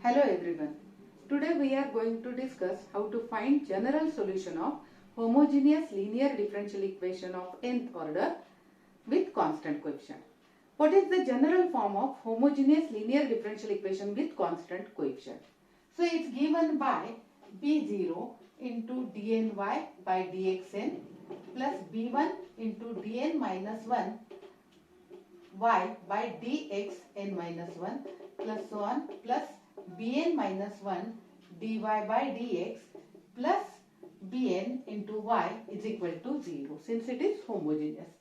Hello everyone. Today we are going to discuss how to find general solution of homogeneous linear differential equation of nth order with constant coefficient. What is the general form of homogeneous linear differential equation with constant coefficient? So it's given by b0 into dny by dxn plus b1 into dn minus 1 y by dxn minus 1 plus so on plus bn minus 1 dy by dx plus bn into y is equal to 0 since it is homogeneous.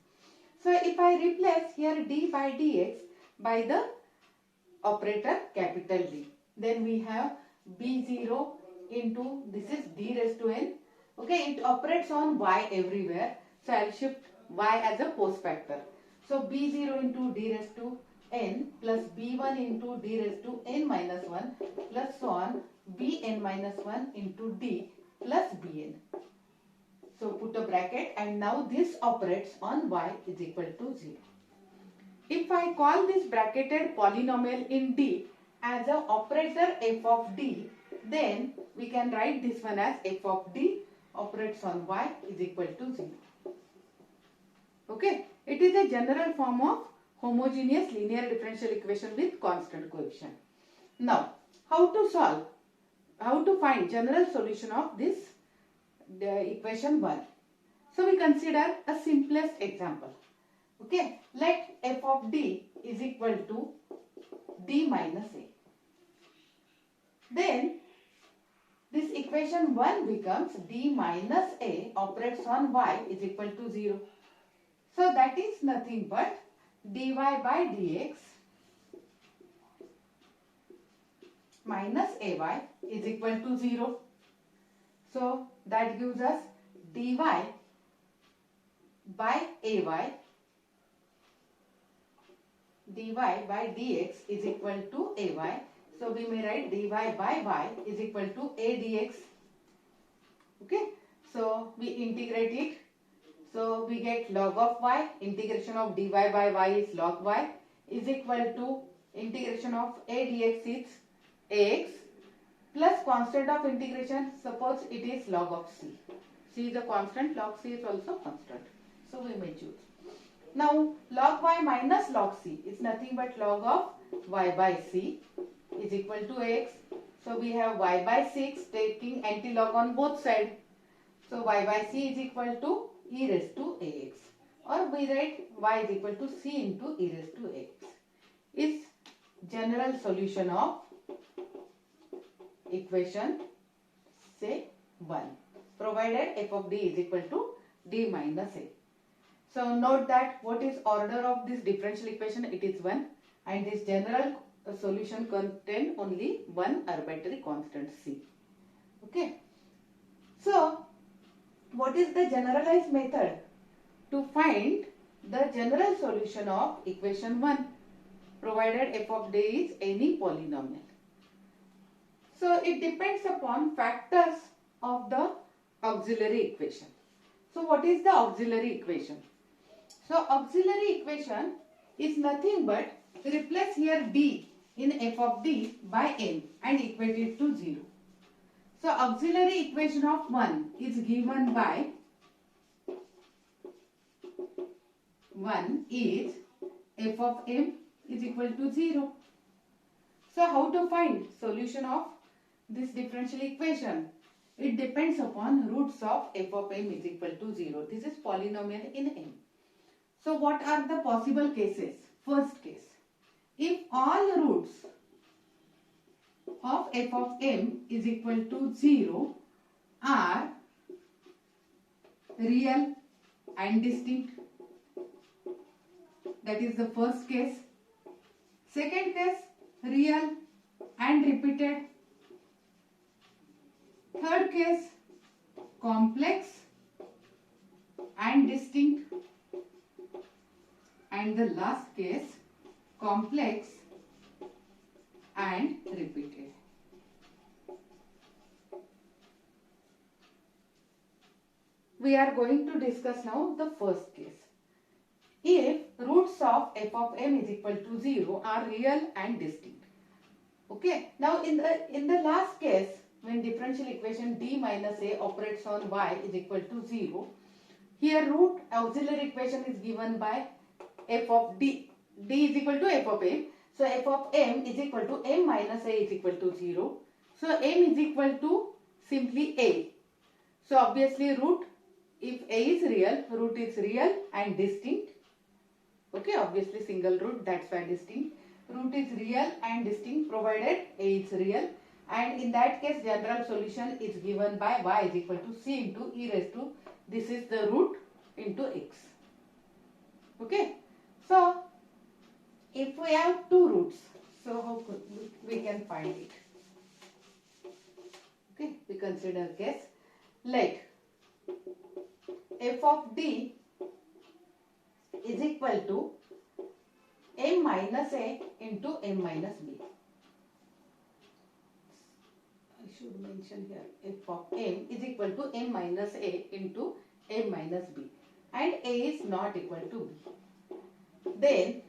So if I replace here d by dx by the operator capital D, then we have b0 into this is d raised to n. Okay, it operates on y everywhere. So I will shift y as a post factor. So b0 into d raised to n plus b1 into d raised to n minus 1 plus so on bn minus 1 into d plus bn. So put a bracket and now this operates on y is equal to 0. If I call this bracketed polynomial in D as an operator f of D, then we can write this one as f of D operates on y is equal to 0. Okay, it is a general form of homogeneous linear differential equation with constant coefficient. Now, how to solve? How to find general solution of this equation 1? So we consider a simplest example. Okay, let f of d is equal to d minus a. Then this equation 1 becomes d minus a operates on y is equal to 0. So that is nothing but dy by dx minus ay is equal to 0. So that gives us dy by ay dy by dx is equal to ay. So we may write dy by y is equal to a dx. Okay. So we integrate it. So we get log of y. Integration of dy by y is log y is equal to integration of a dx is ax plus constant of integration. Suppose it is log of c. C is a constant. Log c is also constant. So we may choose. Now log y minus log c is nothing but log of y by c is equal to x. So we have y by 6 taking anti-log on both sides. So y by c is equal to e raised to ax, or we write y is equal to c into e raised to ax is general solution of equation say 1 provided f of d is equal to d minus a. So note that what is order of this differential equation? It is 1 and this general solution contain only one arbitrary constant c. Okay. So what is the generalized method to find the general solution of equation 1 provided f of d is any polynomial? So it depends upon factors of the auxiliary equation. So what is the auxiliary equation? So auxiliary equation is nothing but replace here d in f of d by n and equate it to 0. So auxiliary equation of 1 is given by 1 is f of m is equal to 0. So how to find solution of this differential equation? It depends upon roots of f of m is equal to 0. This is polynomial in m. So what are the possible cases? First case, if all roots of f of m is equal to 0 are real and distinct, that is the first case. Second case, real and repeated. Third case, complex and distinct. And the last case, complex and repeated. We are going to discuss now the first case. If roots of f of m is equal to 0 are real and distinct. Okay. Now in the last case, when differential equation d minus a operates on y is equal to 0, here root auxiliary equation is given by f of d. D is equal to f of m. So f of m is equal to m minus a is equal to 0. So m is equal to simply a. So obviously root, if a is real, root is real and distinct. Okay, obviously single root, that's why distinct. Root is real and distinct provided a is real, and in that case general solution is given by y is equal to c into e raised to, this is the root, into x. Okay, so if we have two roots, so how could we can find it? Okay, we consider case let f of d is equal to m minus a into m minus b. I should mention here f of m is equal to m minus a into m minus b, and a is not equal to b. Then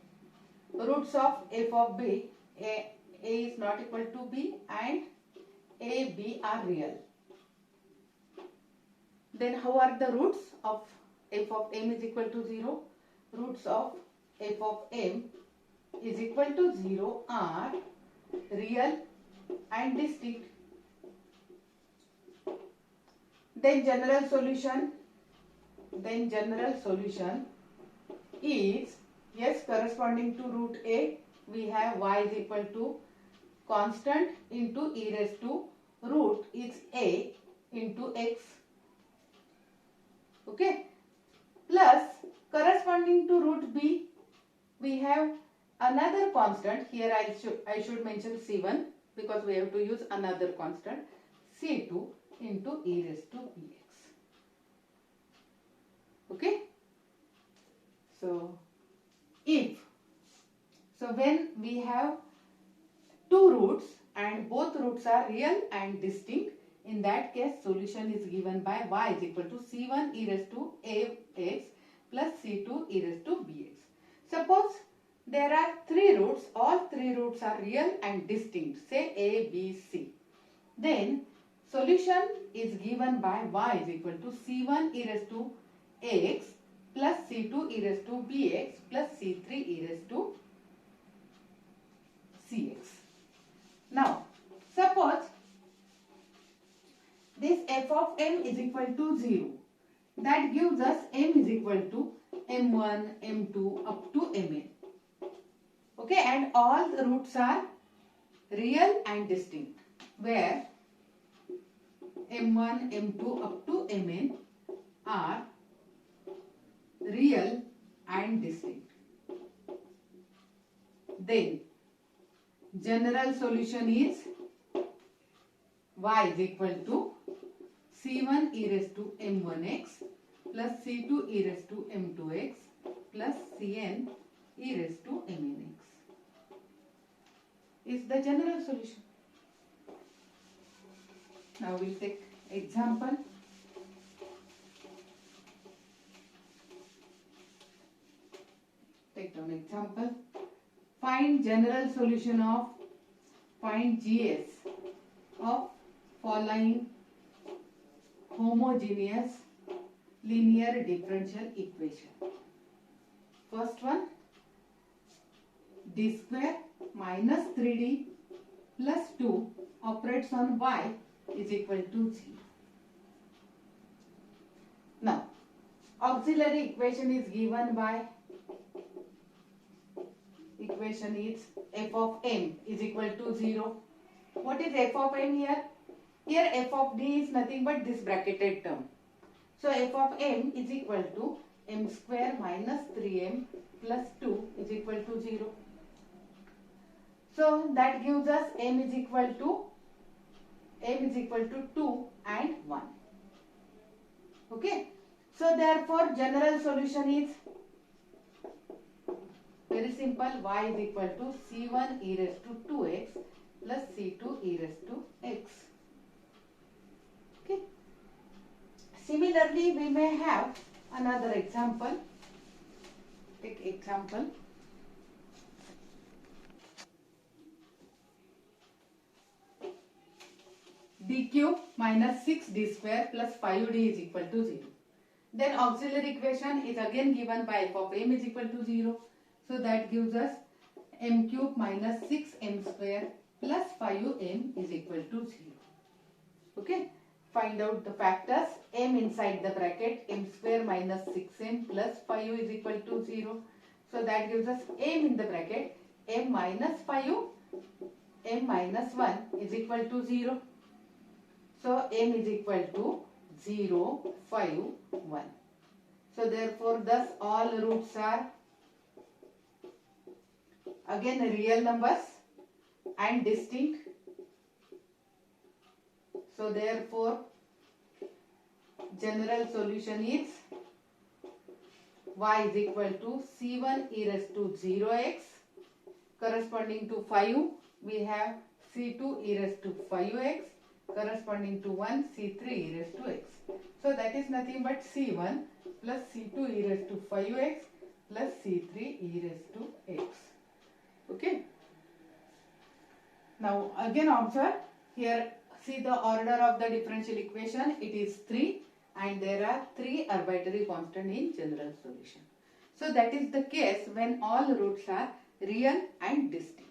roots of f of b, a is not equal to b and a, b are real. Then how are the roots of f of m is equal to 0? Roots of f of m is equal to 0 are real and distinct. Then general solution is, yes, corresponding to root a, we have y is equal to constant into e raised to root is a into x. Okay, plus corresponding to root b, we have another constant. Here I should mention c1 because we have to use another constant, c2 into e raised to bx. Okay, so when we have two roots and both roots are real and distinct, in that case solution is given by y is equal to c1 e raised to ax plus c2 e raised to bx. Suppose there are three roots, all three roots are real and distinct, say a, b, c. Then solution is given by y is equal to c1 e raised to ax plus c2 e raised to bx plus c3 e raised to cx. Now suppose this f of m is equal to 0. That gives us m is equal to m1, m2 up to mn. Okay, and all the roots are real and distinct, where m1, m2 up to mn are real and distinct. Then general solution is y is equal to c1 e raised to m1x plus c2 e raised to m2x plus cn e raised to mnx is the general solution. Now we'll take example. Take down example. Find general solution of, find GS of following homogeneous linear differential equation. First one, d square minus 3d plus 2 operates on y is equal to 0. Now, auxiliary equation is given by, equation is f of m is equal to 0. What is f of m here? Here f of d is nothing but this bracketed term. So f of m is equal to m square minus 3m plus 2 is equal to 0. So that gives us m is equal to 2 and 1. Okay. So therefore general solution is very simple, y is equal to c1 e raised to 2x plus c2 e raised to x. Okay. Similarly, we may have another example. Take example. d cube minus 6d square plus 5d is equal to 0. Then auxiliary equation is again given by f of m is equal to 0. So that gives us m cube minus 6m square plus 5m is equal to 0. Okay. Find out the factors. M inside the bracket, m square minus 6m plus 5 is equal to 0. So that gives us m in the bracket, m minus 5, m minus 1 is equal to 0. So m is equal to 0, 5, 1. So therefore thus all roots are again real numbers and distinct. So therefore general solution is y is equal to c1 e raised to 0x, corresponding to 5 we have c2 e raised to 5x, corresponding to 1 c3 e raised to x. So that is nothing but c1 plus c2 e raised to 5x plus c3 e raised to x. Okay. Now again observe here, see the order of the differential equation, it is 3 and there are 3 arbitrary constants in general solution. So that is the case when all roots are real and distinct.